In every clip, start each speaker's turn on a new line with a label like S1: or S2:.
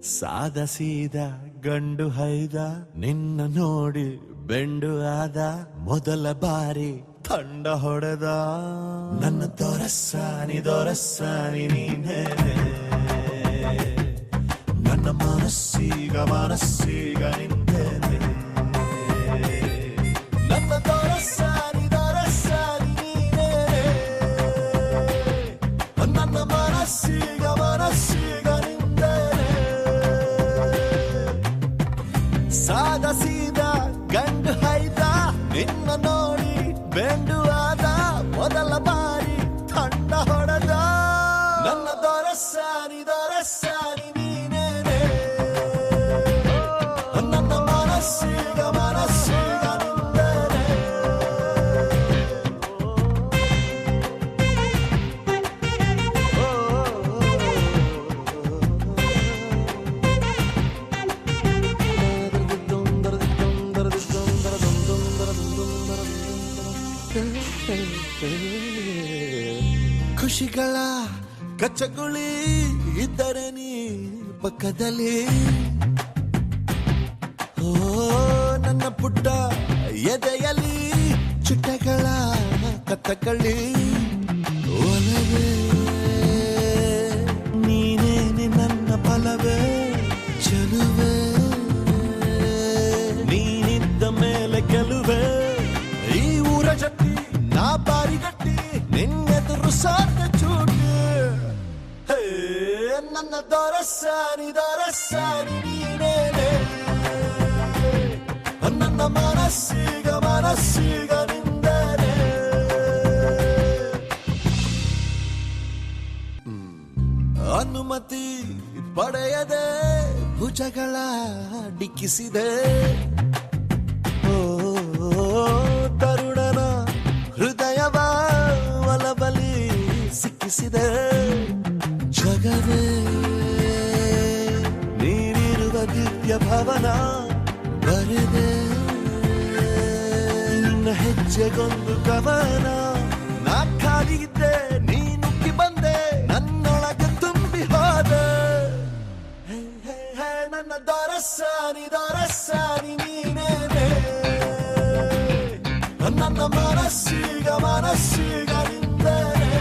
S1: ಸಾದ ಸೀದ ಗಂಡು ಹೈದ ನಿನ್ನ ನೋಡಿ ಬೆಂಡು ಆದ ಮೊದಲ ಬಾರಿ ತಂಡ ಹೊಡೆದ ನನ್ನ ದೊರಸ್ಸಾನಿ ನೀನೇನೆ ನನ್ನ ಮನಸ್ಸೀಗ ನಿಂದೇನೆ ನನ್ನ ದೊರಸ್ಸಾನಿ ನೀನೇನೆ ನನ್ನ ಮನಸ್ಸೀಗ ಸಾದ ಸೀದ ಗಂಡು ಹೈದ ನಿನ್ನ ನೋಡಿ ಬೆಂಡು ಆದ ಮೊದಲ ಬಾರಿ ತಂಡ ಹೊಡೆದ ನನ್ನ ದೊರಸ್ಸಾನಿ ನೀನೇನೆ ನನ್ನ ಮನಸ್ಸೀಗ ನಿಂದೇನೆ ಖುಷಿಗಳ ಕಚ್ಚಗುಳಿ ಇದ್ದರೆ ನೀ ಪಕ್ಕದಲ್ಲಿ ಓ ನನ್ನ ಪುಟ್ಟ ಎದೆಯಲ್ಲಿ ಚುಟ್ಟಗಳ ಕತ್ತಕಳಿ ಒಲವೇ ನೀನೇನೆ ನನ್ನ ಬಲವೇ ಚೆಲುವೆ ನೀನಿದ್ದ ಮೇಲೆ ಗೆಲುವೆ ಈ ಊರ ಜಟ್ಟಿ ನಾ ಬಾರಿಗಟ್ಟಿ ನಿನ್ನೆದುರು ಸಾಧ್ಯ ಚೂಟಿ ನನ್ನ ದೊರಸ್ಸಾನಿ ನೀನೇನೆ ನನ್ನ ಮನಸ್ಸೀಗ ನಿಂದೇನೆ ಅನುಮತಿ ಪಡೆಯದೆ ಭುಜಗಳ ಡಿಕ್ಕಿಸಿದೆ ತರುಣನ ಹೃದಯವ ಒಲಬಲಿ ಸಿಕ್ಕಿಸಿದೆ ಜಗವೇ ನೀನಿರುವ ದಿವ್ಯ ಭವನ ಬರೆದೆ ನಿನ್ನ ಹೆಜ್ಜೆಗೊಂದು ಕವನ ನಾ ಖಾಲಿ ಇದ್ದೆ ನೀನುಕ್ಕಿ ಬಂದೆ ನನ್ನೊಳಗೆ ತುಂಬಿ ಹೋದೆ ನನ್ನ ದೊರಸ್ಸಾನಿ ನೀನೇನೆ ನನ್ನ ಮನಸ್ಸೀಗ ನಿಂದೇನೆ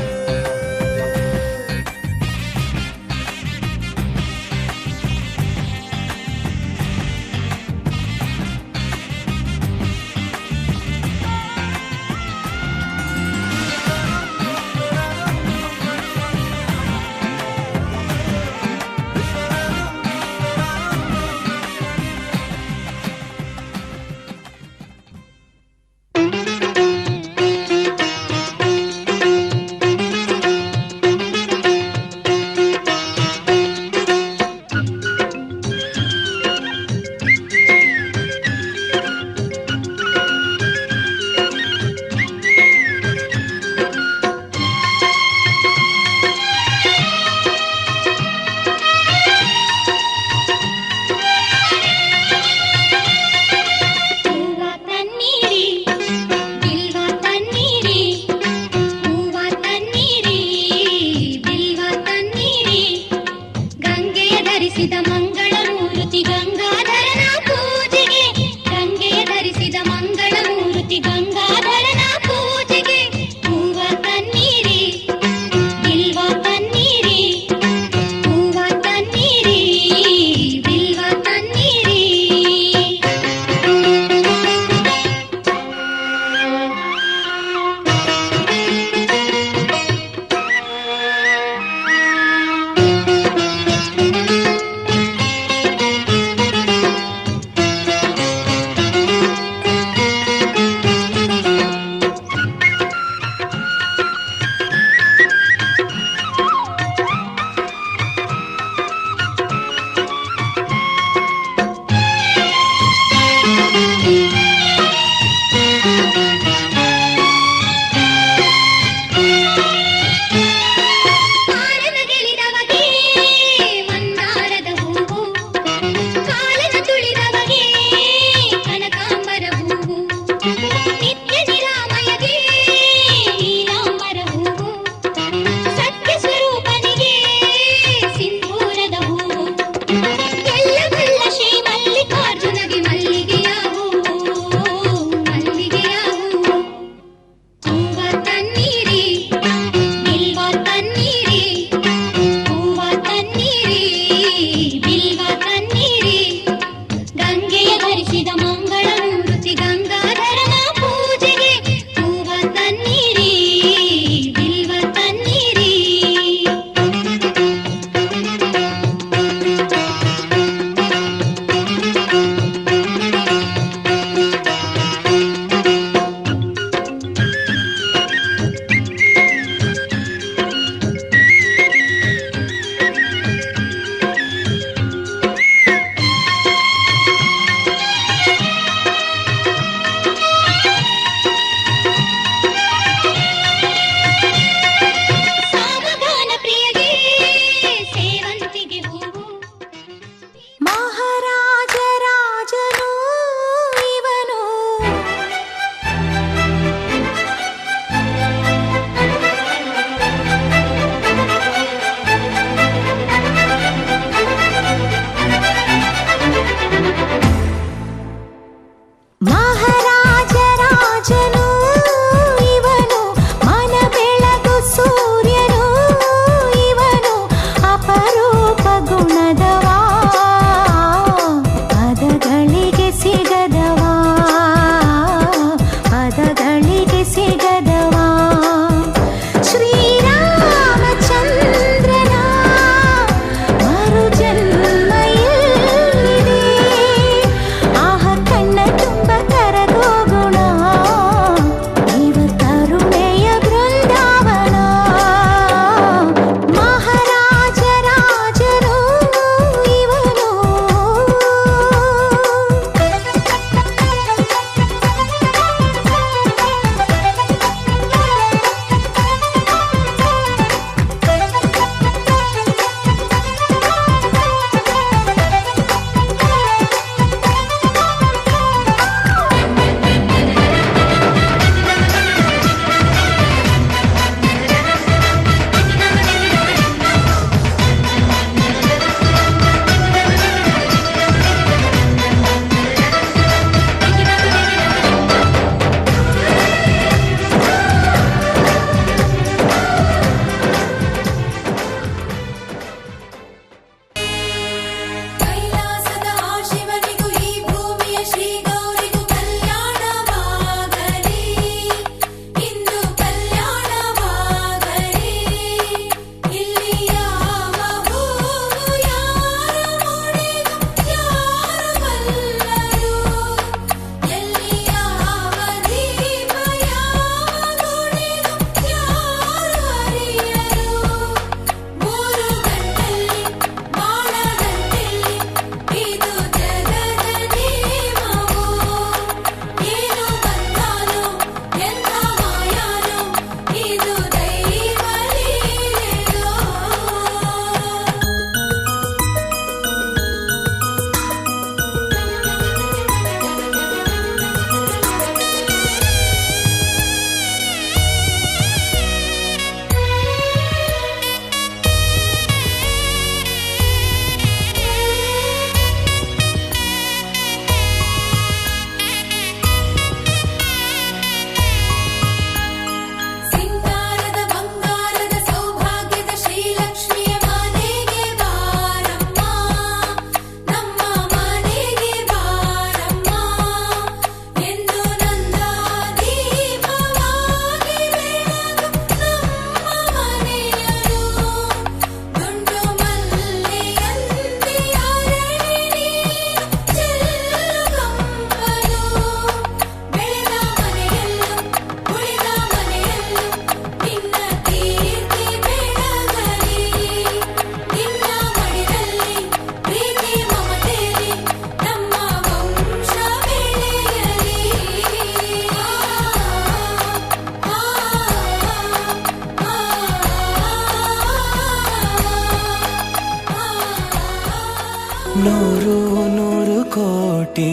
S2: ನೂರು ನೂರು ಕೋಟಿ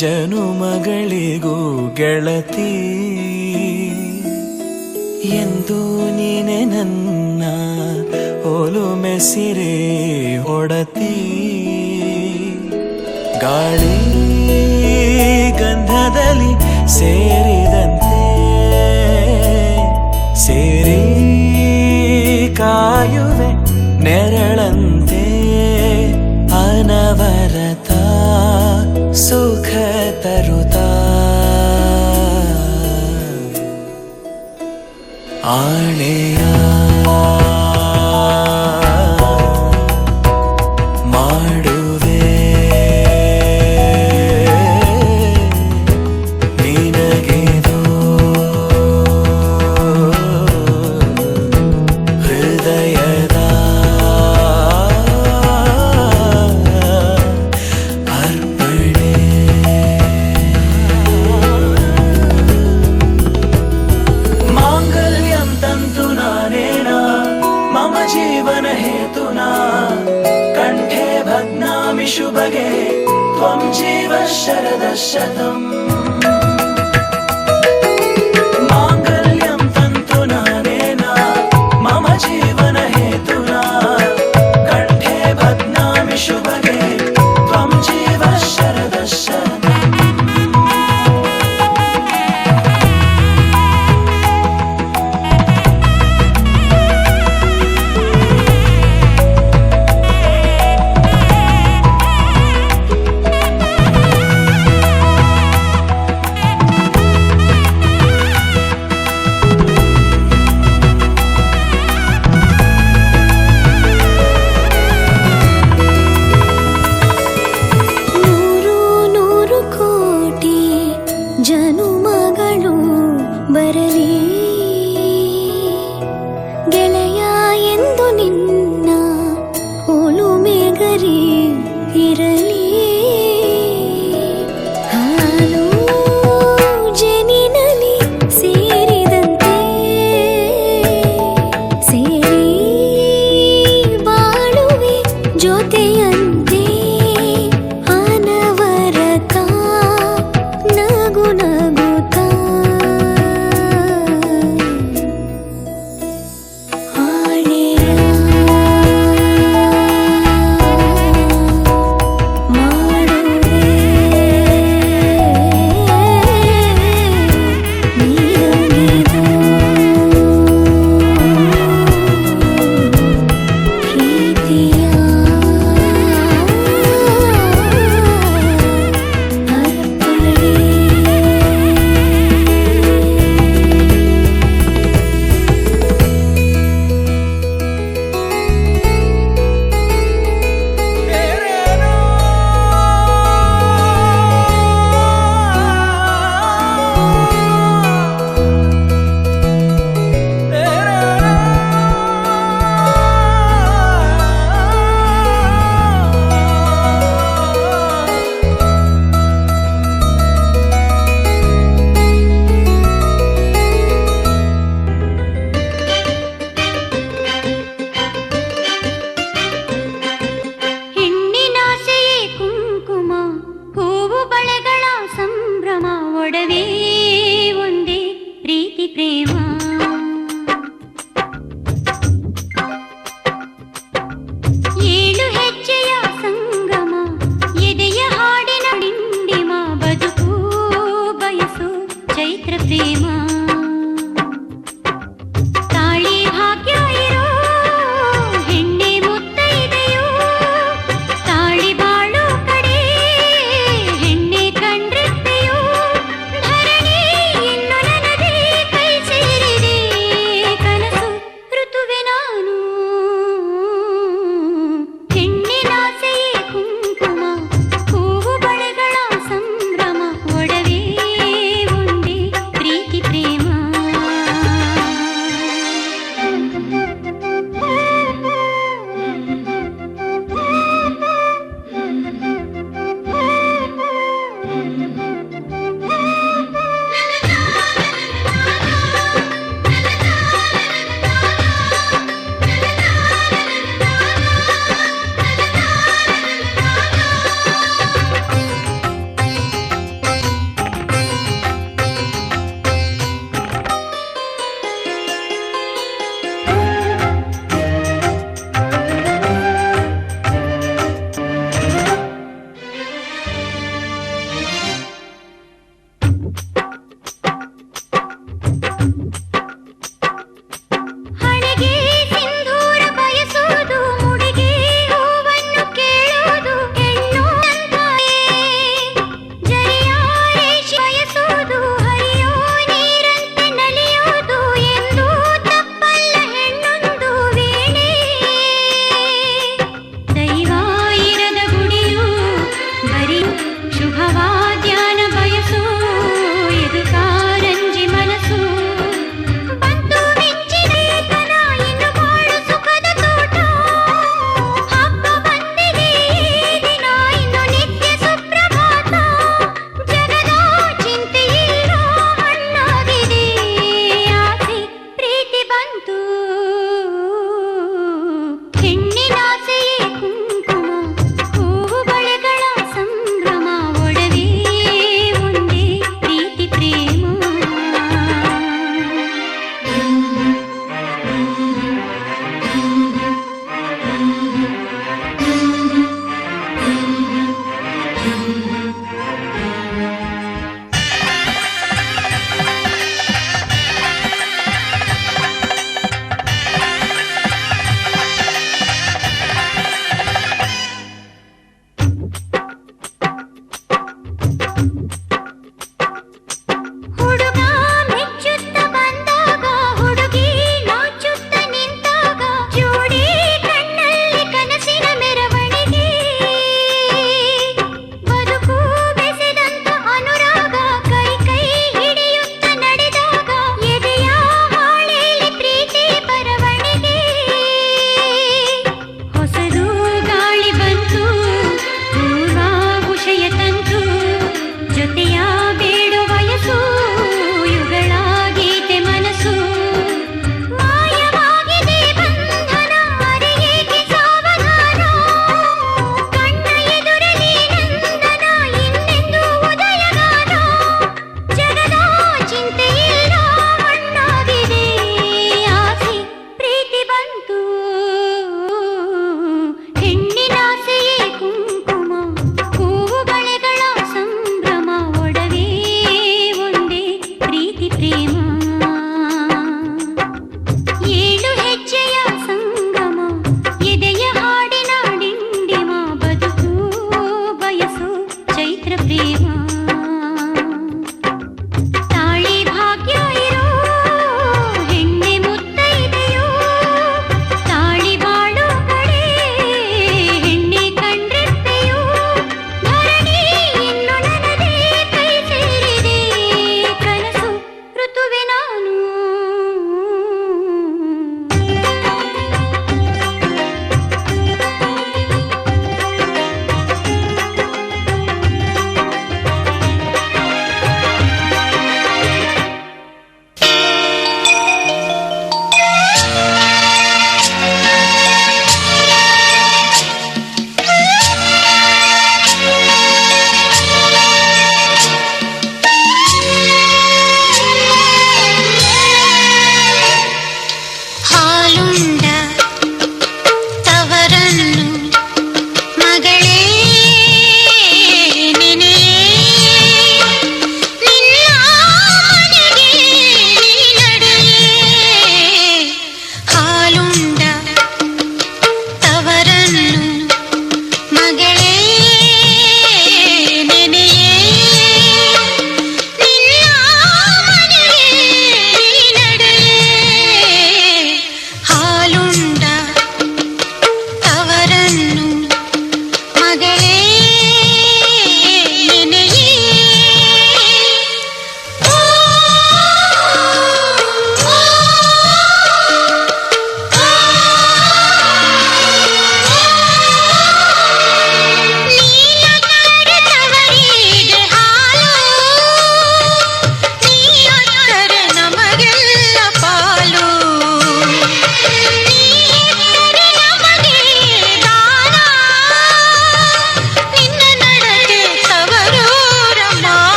S2: ಜನುಮಗಳಿಗೂ ಗೆಳತಿ ಎಂದು ನೀನೆ ನನ್ನ ಒಲುಮೆ ಸಿರೆ ಒಡತಿ ಗಾಳಿ ಗಂಧದಲ್ಲಿ ಸೇರಿದಂತೆ ಸೇರಿ ಕಾಯುವೆ ನೆರಳಂತೆ ಅನವರತ ಸುಖ ತರುತ್ತಾ ಆಣೆಯ ಮಾಡುವೆ ನಿನಗೆದು ಹೃದಯದ ಅರ್ಪಣೆ ಮಾಂಗಲ್ಯಂ ತಂತು ನಾನೇನ ಮಮ ಜೀವನ ಹೇತುನಾ ಕಂಠೆ ಭಗ್ನಾಮಿ ಶುಭಗೆ ತ್ವಂ ಜೀವ ಶರದ ಶತಂ ಮಾಂಗಲ್ಯಂ ತಂತು ನಾನೇನ ಮಮ ಜೀವನ ಹೇತುನಾ ಕಂಠೆ ಭಗ್ನಾಮಿ ಶುಭಗೆ ತ್ವಂ ಜೀವ ಶರದ ಶತಂ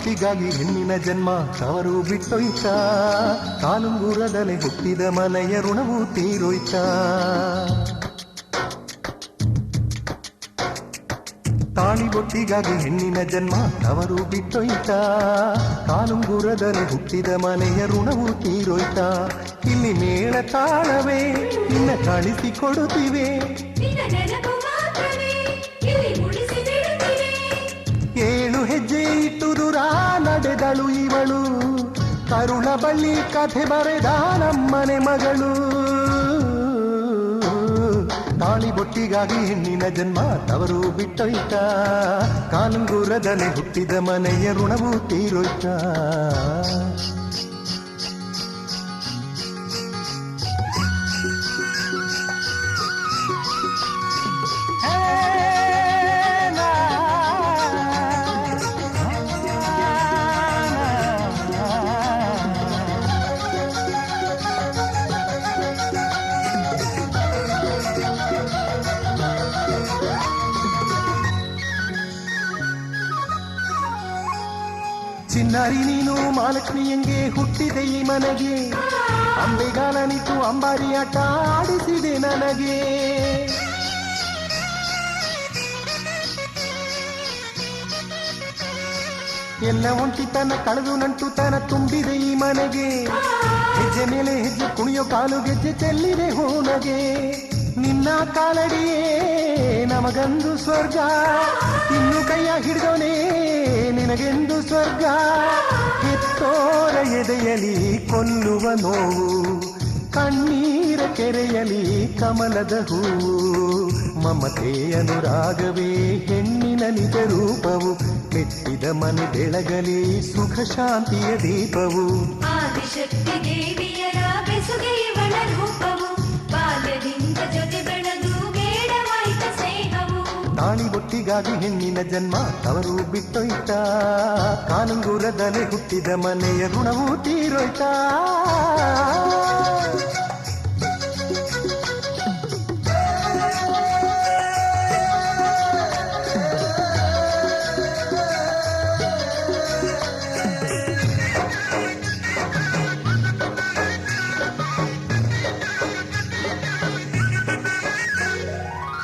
S1: ಬೊಟ್ಟಿಗಾಗಿ ಹೆಣ್ಣಿನ ಜನ್ಮ ತವರು ಬಿಟ್ಟೊಯ್ತ ಕಾಲುಂಗುರದಲೆ ಹುಟ್ಟಿದ ಮನೆಯ ಋಣವು ತೀರೋಯ್ತ ತಾಳಿ ಬೊಟ್ಟಿಗಾಗಿ ಹೆಣ್ಣಿನ ಜನ್ಮ ತವರು ಬಿಟ್ಟೊಯ್ತ ಕಾಲುಂಗುರದಲೆ ಹುಟ್ಟಿದ ಮನೆಯ ಋಣವು ತೀರೋಯ್ತ ಇಲ್ಲಿ ಮೇಳ ತಾಳವೇ ನಿನ್ನ ಕಳಿಸಿಕೊಡುತ್ತಿವೆ ಏಳು ಹೆಜ್ಜೆ ಇಟ್ಟು ದೂರ ನಡೆದಳು ಇವಳು ಕರುಣ ಬಳ್ಳಿ ಕಥೆ ಬರೆದ ನಮ್ಮನೆ ಮಗಳು ತಾಳಿ ಬೊಟ್ಟಿಗಾಗಿ ಹೆಣ್ಣಿನ ಜನ್ಮ ತವರು ಬಿಟ್ಟೊಯ್ತ ಕಾಲುಂಗುರದಲೆ ಹುಟ್ಟಿದ ಮನೆಯ ಋಣವು ತೀರೋಯ್ತ ಚಿನ್ನಾರಿ ನೀನು ಮಹಾಲಕ್ಷ್ಮಿಯಂಗೆ ಹುಟ್ಟಿದೆ ಈ ಮನೆಗೆ ಅಂಬೆಗಾಲ ನಿಂತು ಅಂಬಾರಿ ಆಟ ಆಡಿಸಿದೆ ನನಗೆ ಎಲ್ಲ ಒಂಟಿತನ ಕಳೆದು ನಂಟುತನ ತುಂಬಿದೆ ಈ ಮನೆಗೆ ಹೆಜ್ಜೆ ಮೇಲೆ ಹೆಜ್ಜೆ ಕುಣಿಯೋ ಕಾಲು ಗೆಜ್ಜೆ ಚೆಲ್ಲಿದೆ ಹೂನಗೆ ನಿನ್ನ ಕಾಲಡಿಯೇ ನಮಗಂದು ಸ್ವರ್ಗ ಇನ್ನು ಕೈಯ ಹಿಡಿದವನೇ ನಿನಗೆಂದು ಸ್ವರ್ಗ ಹೆತ್ತೋರ ಎದೆಯಲಿ ಕೊಲ್ಲುವ ನೋವು ಕಣ್ಣೀರ ಕೆರೆಯಲಿ ಕಮಲದ ಹೂವು ಮಮತೆ ಅನುರಾಗವೇ ಹೆಣ್ಣಿನ ನಿಜ ರೂಪವು ಮೆಟ್ಟಿದ ಮನೆ ಬೆಳಗಲಿ ಸುಖ ಶಾಂತಿಯ ದೀಪವು
S3: ಆದಿಶಕ್ತಿ ದೇವಿಯರ ಬೆಸುಗೆಯವಳ ರೂಪವು ಬಾಲ್ಯದಿಂದ ಜೊತೆ ಬೆಳೆದು ಬೇಡವಾಯಿತ ಸ್ನೇಹವು
S1: ತಾಳಿ ಬೊಟ್ಟಿಗಾಗಿ ಹೆಣ್ಣಿನ ಜನ್ಮ ತವರು ಬಿಟ್ಟೊಯ್ತ ಕಾಲುಂಗುರದಲೆ ಹುಟ್ಟಿದ ಮನೆಯ ಋಣವು ತೀರೋಯ್ತ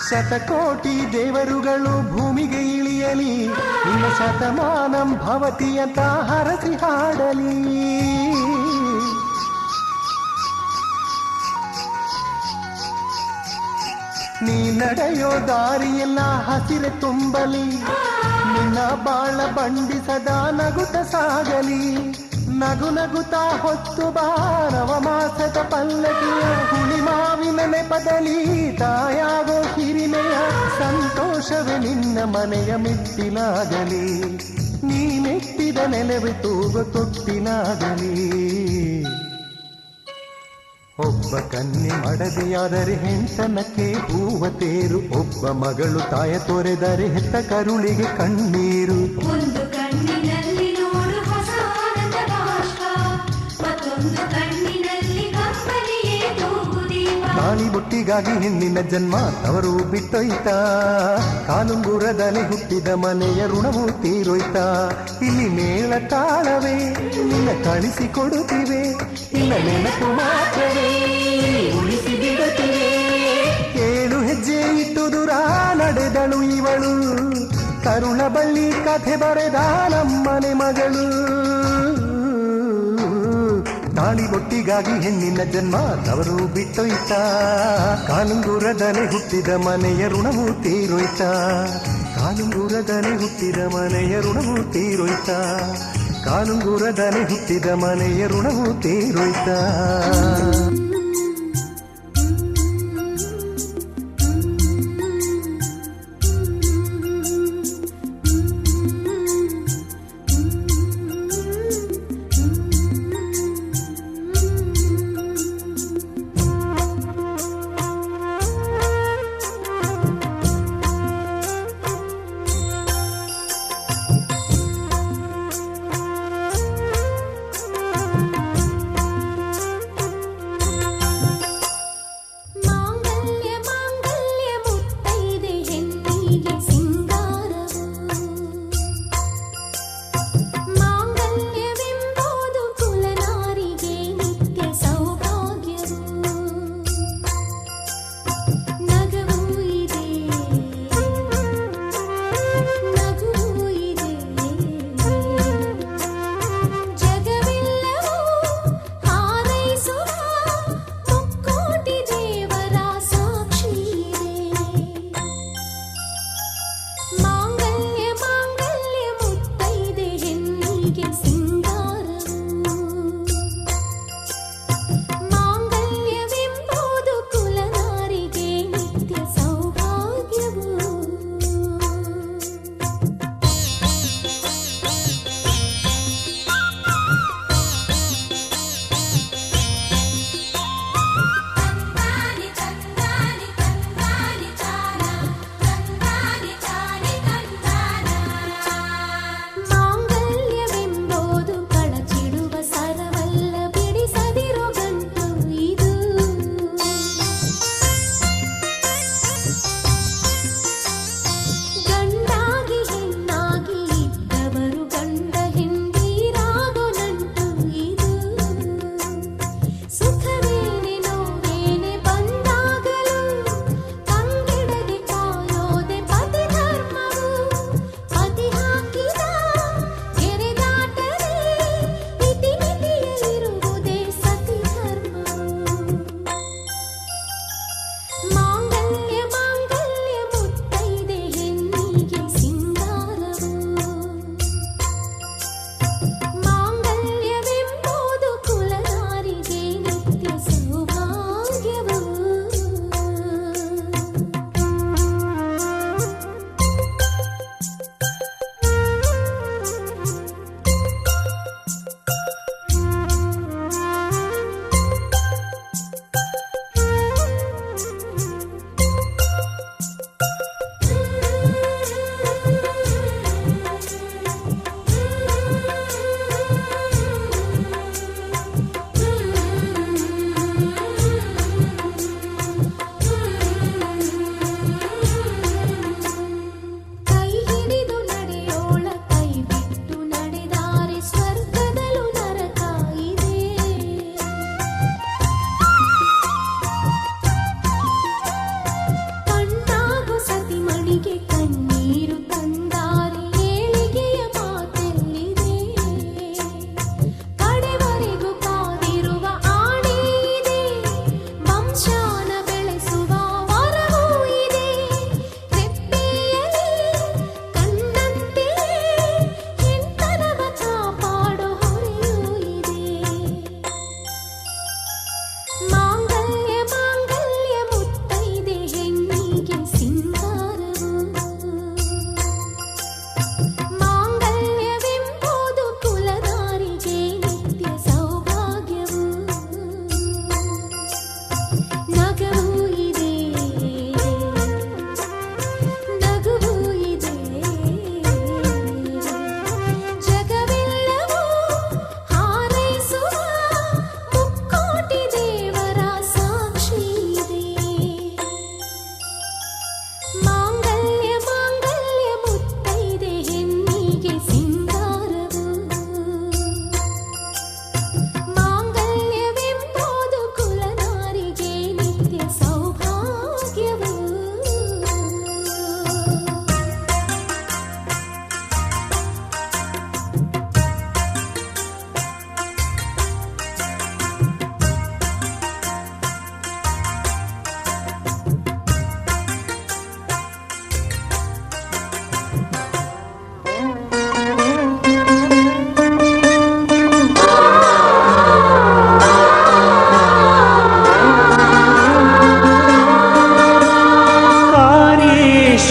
S1: ಶತಕೋಟಿ ದೇವರುಗಳು ಭೂಮಿಗೆ ಇಳಿಯಲಿ ನಿನ್ನ ಶತಮಾನಂ ಭವತಿ ಅಂತ ಹರಸಿ ಹಾಡಲಿ ನೀ ನಡೆಯೋ ದಾರಿಯೆಲ್ಲ ಹಸಿರೆ ತುಂಬಲಿ ನಿನ್ನ ಬಾಳ ಬಂಡಿ ಸದಾ ನಗುತ್ತ ಸಾಗಲಿ ನಗು ನಗುತ್ತಾ ಹೊತ್ತು ಬಾರವ ಮಾಸದ ಪಲ್ಲಕಿಯ ಹುಳಿ ಮಾವಿನ ನೆಪದಲ್ಲಿ ತಾಯಾಗೋ ಹಿರಿಮೆಯ ಸಂತೋಷವೇ ನಿನ್ನ ಮನೆಯ ಮೆಟ್ಟಿಲಾಗಲಿ ನೀ ಮೆಟ್ಟಿದ ನೆಲವೇ ತೂಗೋ ತೊಟ್ಟಿಲಾಗಲಿ ಒಬ್ಬ ಕನ್ಯೆ ಮಡದಿಯಾದರೆ ಹೆಂಡನಕ್ಕೆ ಹೂವ ತೇರು ಒಬ್ಬ ಮಗಳು ತಾಯ ತೊರೆದರೆ ಹೆತ್ತ ಕರುಳಿಗೆ ಕಣ್ಣೀರು
S3: ಒಂದು ಕಣ್ಣಿನಲ್ಲಿ ನೋಡು ಹೊಸ ಆನಂದ ಬಾಷ್ಪ ಮತ್ತೊಂದು ಕಣ್ಣಿನಲ್ಲಿ ಕಂಬನಿಯೇ ತೂಗು ದೀಪ
S1: ತಾಳಿ ಬೊಟ್ಟಿಗಾಗಿ ಹೆಣ್ಣಿನ ಜನ್ಮ ತವರು ಬಿಟ್ಟೊಯ್ತ ಕಾಲುಂಗುರದಲೆ ಹುಟ್ಟಿದ ಮನೆಯ ಋಣವು ತೀರೋಯ್ತ ಇಲ್ಲಿ ಮೇಳ ತಾಳವೇ ನಿನ್ನ ಕಳಿಸಿಕೊಡುತ್ತಿವೆ ನಿನ್ನ ನೆನಪು ಮಾತ್ರವೇ ಉಳಿಸಿ ಬಿಡುತ್ತಿವೆ ಏಳು ಹೆಜ್ಜೆ ಇಟ್ಟು ದೂರ ನಡೆದಳು ಇವಳು ಕರುಣ ಬಳ್ಳಿ ಕಥೆ ಬರೆದ ನಮ್ಮನೆ ಮಗಳು ತಾಳಿ ಬೊಟ್ಟಿಗಾಗಿ ಹೆಣ್ಣಿನ ಜನ್ಮ ತವರು ಬಿಟ್ಟೊಯ್ತ ಕಾಲುಂಗುರದಲೆ ಹುಟ್ಟಿದ ಮನೆಯ ಋಣವು ತೀರೋಯ್ತ ಕಾಲುಂಗುರದಲೆ ಹುಟ್ಟಿದ ಮನೆಯ ಋಣವು ತೀರೋಯ್ತ ಕಾಲುಂಗುರದಲೆ ಹುಟ್ಟಿದ ಮನೆಯ ಋಣವು ತೀರೋಯ್ತ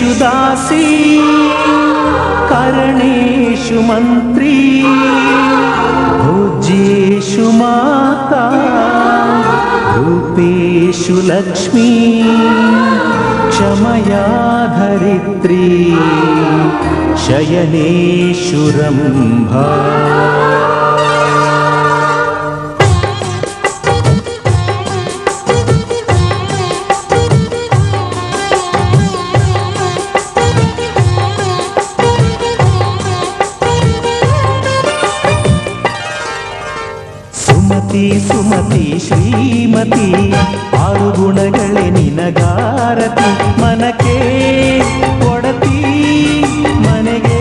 S1: कार्येषु दासी करणेषु मन्त्री भोज्येषु माता रूपेषु लक्ष्मी क्षमया धरित्री शयनेषु रम्भा ಸುಮತಿ ಶ್ರೀಮತಿ ಆರು ಗುಣಗಳೇ ನಿನಗಾರತಿ ಮನಕ್ಕೆ ಕೊಡತಿ ಮನೆಗೆ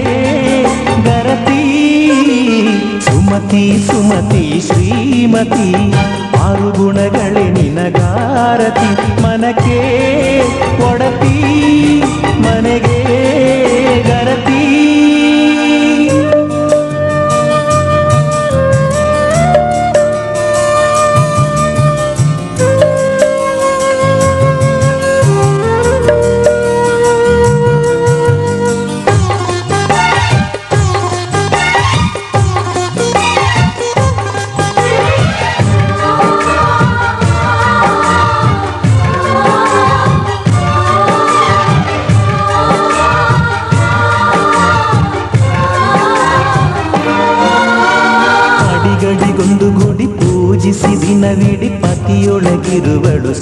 S1: ಗರತಿ ಸುಮತಿ ಶ್ರೀಮತಿ ಆರು ಗುಣಗಳೇ ನಿನಗಾರತಿ ಮನಕ್ಕೆ ಕೊಡತಿ ಮನೆಗೆ ಗರತಿ ಗಡಿಗೊಂದು ಗುಡಿ ಪೂಜಿಸಿ ದಿನವಿಡಿ ಪತಿಯೊಳಗಿರುವಳು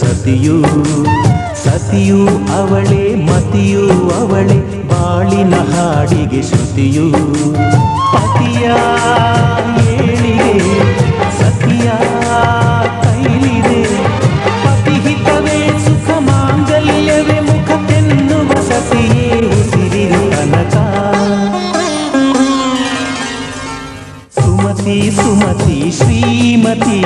S1: ಸತಿಯು ಅವಳೇ ಮತಿಯು ಅವಳೇ ಬಾಳಿನ ಹಾಡಿಗೆ ಶ್ರುತಿಯು ಪತಿಯ ಏಳಿಗೆ ಸತಿಯ ಕೈಲಿದೆ ಪತಿಹಿತವೇ ಸುಖ ಮಾಂಗಲ್ಯವೇ ಮುಖ ತೆನ್ನುವ ಸತಿಯೇ ಉಸಿರಿರು ತನಕ ಸುಮತಿ ಶ್ರೀಮತಿ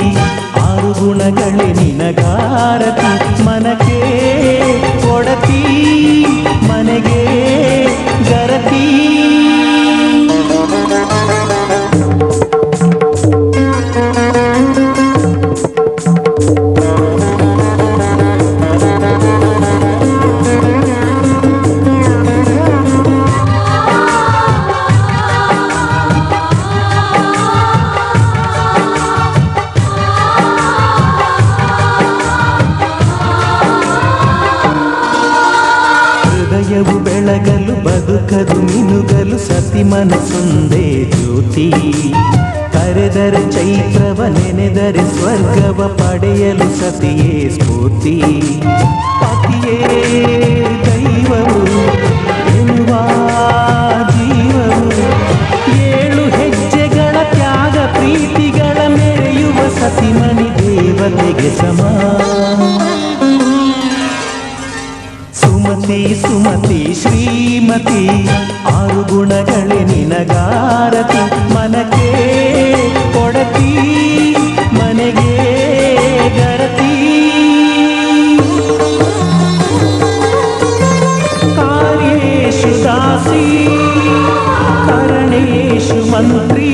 S1: ಆರು ಗುಣಗಳೇ ನಿನಗಾರತಿ ಮನಕ್ಕೆ ಕೊಡತಿ ಮನೆಗೆ ಗರತಿ ಹೃದಯವು ಬೆಳಗಲು ಬದುಕದು ಮಿನುಗಲು ಸತಿ ಮನಸ್ಸೊಂದೇ ಜ್ಯೋತಿ ಕರೆದರೆ ಚೈತ್ರವ ನೆನೆದರೆ ಸ್ವರ್ಗವ ಪಡೆಯಲು ಸತಿಯೇ ಸ್ಫೂರ್ತಿ ಪತಿಯೇ ದೈವವು ಎನ್ನುವ ಜೀವವು ಏಳು ಹೆಜ್ಜೆಗಳ ತ್ಯಾಗ ಪ್ರೀತಿಗಳ ಮೆರೆಯುವ ಸತಿಮಣಿ ದೇವತೆಗೆ ಸಮ ಸುಮತಿ ಶ್ರೀಮತಿ ಆರು ಗುಣಗಳೇ ನಿನಗಾರತಿ ಮನಕ್ಕೆ ಕೊಡತಿ ಮನೆಗೆ ಗರತಿ ಕಾರ್ಯೇಷು ದಾಸಿ ಕರಣೇಷು ಮಂತ್ರಿ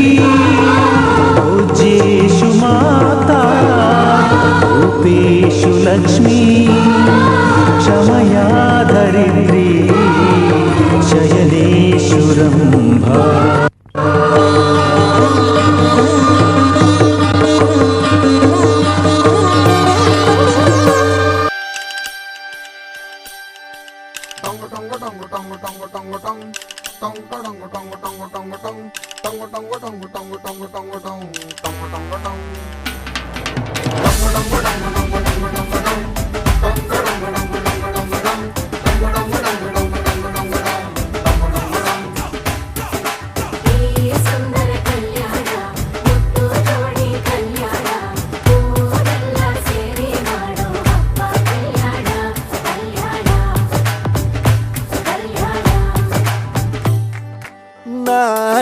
S1: ಭೋಜ್ಯೇಷು ಮಾತಾ ರೂಪೇಷು ಲಕ್ಷ್ಮೀ क्षमया धरित्री शयनेषु रम्भा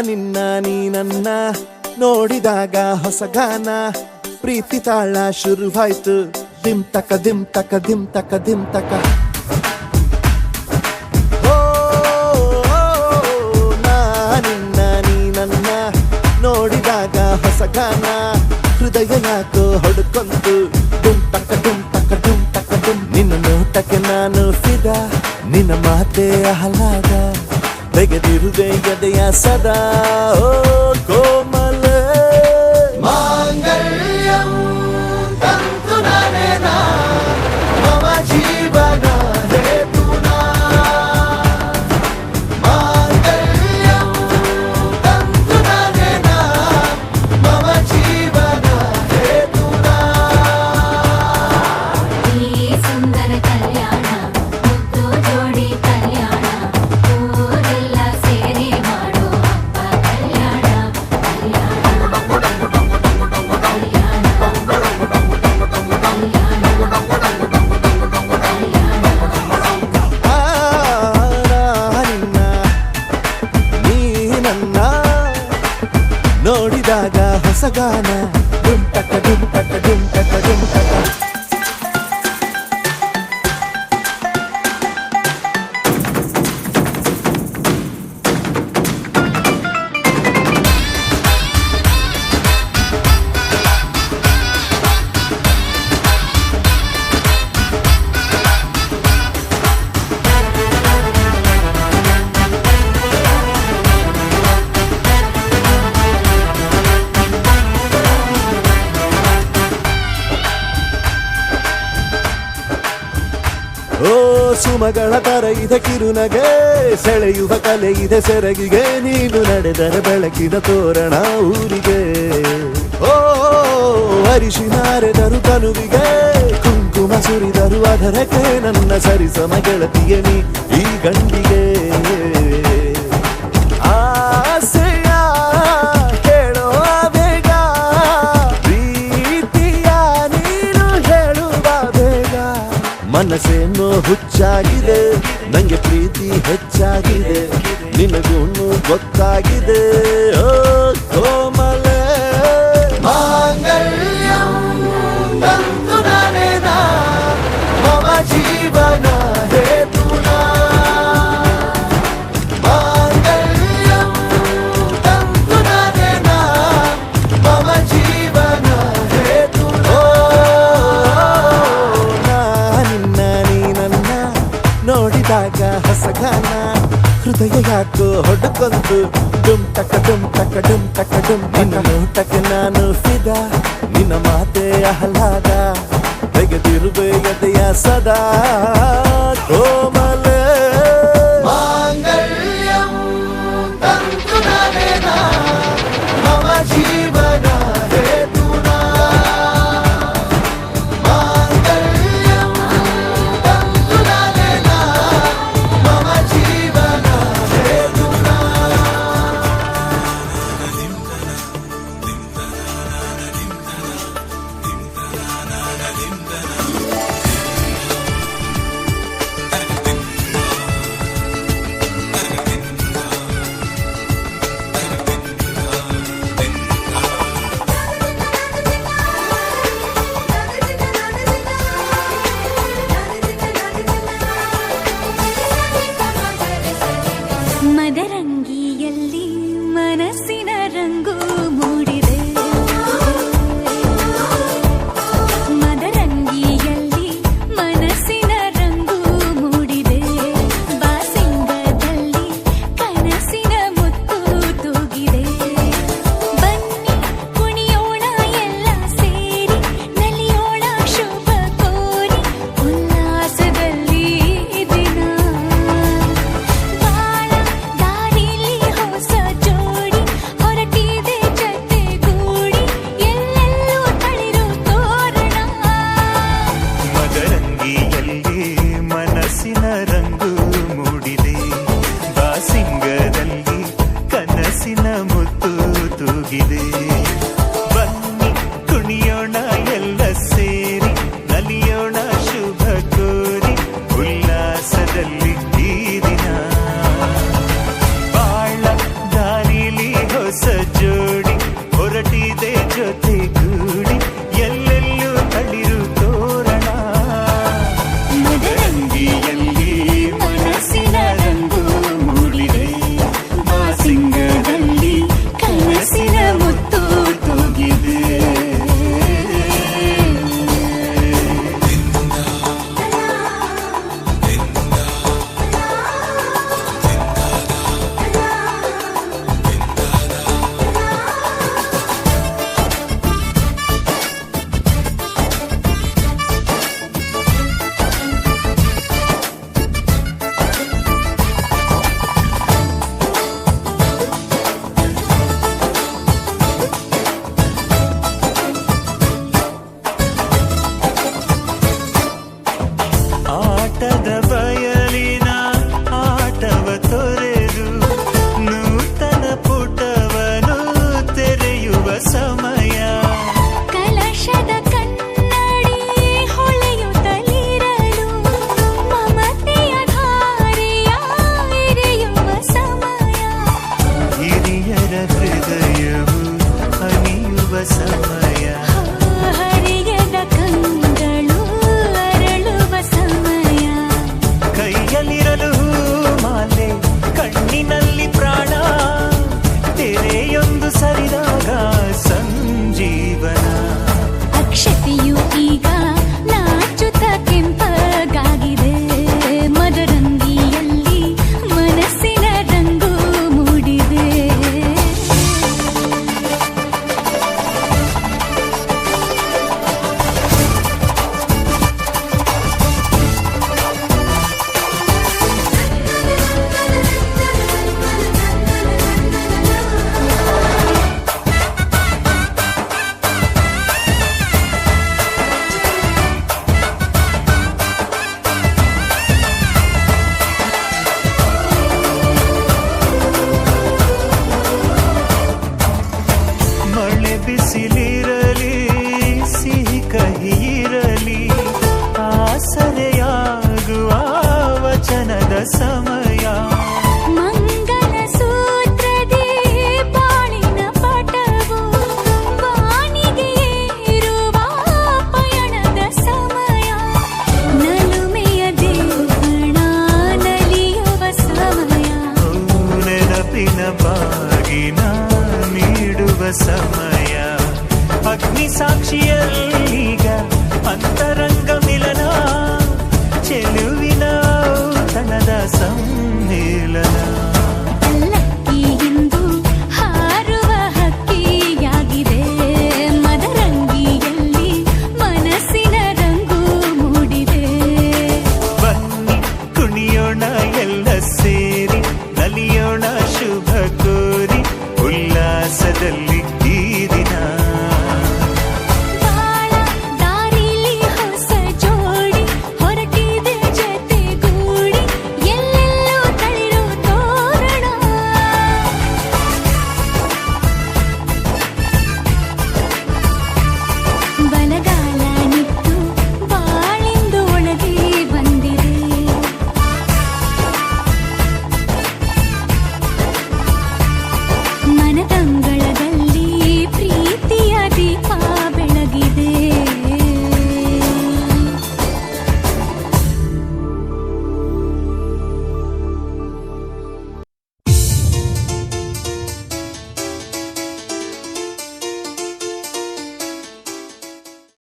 S4: ನಿನ್ನ ನೀ ನನ್ನ ನೋಡಿದಾಗ ಹೊಸಗಾನ ಪ್ರೀತಿ ತಾಳ ಶುರುವಾಯ್ತು ದಿಮ್ ತಕ ದಿಮ್ ತಕ ದಿಮ್ ತಕ ದಿಮ್ ತಕ ನಿನ್ನ ನೀ ನನ್ನ ನೋಡಿದಾಗ ಹೊಸಗಾನ ಹೃದಯ ಯಾಕೋ ಹೊಡ್ಕೊಂತು ಡುಮ್ ತಕ ಡುಮ್ ತಕ ಡುಮ್ ತಕ ಡುಮ್ ನಿನ್ನ ನೋಟಕ್ಕೆ ನಾನು ಫಿದಾ ನಿನ್ನ ಮಾತೆ ಆಹ್ಲಾದ ತೆಗೆದಿರುವೆ ಎದೆಯ ಸದಾ ಓ ಕೋಮಲ ಮಾಂಗಲ್ಯಂ ತಂತು ನಾನೇನಾ ಮಮ ಜೀವನ ಹೇತುನಾ ಮಾಂಗಲ್ಯಂ ತಂತು ನಾನೇನಾ ಮಮ ಜೀವನ ಹೇತುನಾ
S3: ಈ ಸುಂದರ ಕಲ್ಯಾಣ ಮುದ್ದು ಜೋಡಿ ಕಲ್ಯಾಣ ಊರೆಲ್ಲ ಸೇರಿ ಮಾಡೋ ಹಬ್ಬ ಕಲ್ಯಾಣ
S4: ನಿನ್ನ ನೀ ನನ್ನ ನೋಡಿದಾಗ ಹೊಸಗಾನ ಡುಂಟಕ ಡುಂಟಕ ಡುಂಟಕ ಡುಂಟಕ ಓ ಸುಮಗಳ ತರ ಇದೆ ಕಿರುನಗೆ ಸೆಳೆಯುವ ಕಲೆ ಇದೆ ಸೆರಗಿಗೆ ನೀನು ನಡೆದರೆ ಬೆಳಕಿನ ತೋರಣ ಊರಿಗೆ ಓ ಅರಿಶಿನಾರೆದರು ಕನುವಿಗೆ ಕುಂಕುಮ ಸುರಿದರು ಅದರಕ್ಕೆ ನನ್ನ ಸರಿಸಮ ಗೆಳತಿಯ ನೀ ಈ ಗಂಡಿಗೆ ಆಸೆಯ ಕೇಳೋ ಬೇಗ ಪ್ರೀತಿಯ ನೀನು ಹೇಳುವ ಬೇಗ ಮನಸ್ಸೇನೋ ಹುಚ್ಚಾಗಿದೆ ನಂಗೆ ಪ್ರೀತಿ ಹೆಚ್ಚಾಗಿದೆ ನಿನಗೂನು ಗೊತ್ತಾಗಿದೆ ಓ ಕೋಮಲ ಮಾಂಗಲ್ಯಂ ತಂತು ನಾನೇನಾ ಮಮ ಜೀವನ ಹೇತುನಾ ಮಾಂಗಲ್ಯಂ ತಂತು ನಾನೇನಾ ಮಮ ಜೀವನ ಹೇತುನಾ ನಿನ್ನ ನೀ ನನ್ನ ನೋಡಿದಾಗ ಹೊಸಗಾನ ಹೃದಯ ಯಾಕೋ ಹೊಡ್ಕೊಂತು ಡುಮ್ ಟಕ ಡುಮ್ ಟಕ ಡುಮ್ ಟಕ ಡುಮ್ ನಿನ್ನ ನೋಟಕ್ಕೆ ನಾನು ಫಿದಾ ನಿನ್ನ ಮಾತೆ ಆಹ್ಲಾದ ತೆಗೆದಿರುವೆ ಎದೆಯ ಸದಾ ಕೋಮಲ ಮಾಂಗಲ್ಯಂ ತಂತು ನಾನೇನಾ ಮಮ ಜೀವನ ಹೇತುನಾ ಮಾಂಗಲ್ಯಂ ತಂತು ನಾನೇನಾ ಮಮ ಜೀವನ ಹೇತುನಾ
S2: dim ನೋಟದ ಬಯಲಿನ ಆಟವ ತೊರೆದು ನೂತನ ಪುಟವನು ತೆರೆಯುವ ಸಮಯ.
S3: ಕಲಶದ ಕನ್ನಡಿ ಹೊಳೆಯುತ್ತಲಿರಲು ಮಮತೆಯ ಧಾರೆಯ ಎರೆಯುವ ಸಮಯ.
S2: ಹಿರಿಯರ ಹೃದಯವು ಹನಿಯುವ ಸಮಯ.
S3: ಹರಿಯದ ಕಂಗಳು ಅರಳುವ ಸಮಯ.
S2: ಕೈಯಲ್ಲಿರಲು ಮಾಲೆ ಕಣ್ಣಿನಲ್ಲಿ ಪ್ರಾಣ ತೆರೆಯೊಂದು ಸರಿದಾಗ ಸಂಜೀವನ.
S3: ಅಕ್ಷತೆಯು ಈಗ ನಾಚುತ್ತ ಕೆಂಪಗಾಗಿದೆ. ಮದರಂಗಿಯಲ್ಲಿ ಮನಸ್ಸಿನ ರಂಗು ಮೂಡಿದೆ.
S2: ಮಳೆ ಬಿಸಿಲಿರಲಿ ಸಿಹಿ ಕಹಿ ಇರಲಿ ಆಸರೆಯಾಗುವ ವಚನದ ಸಮ.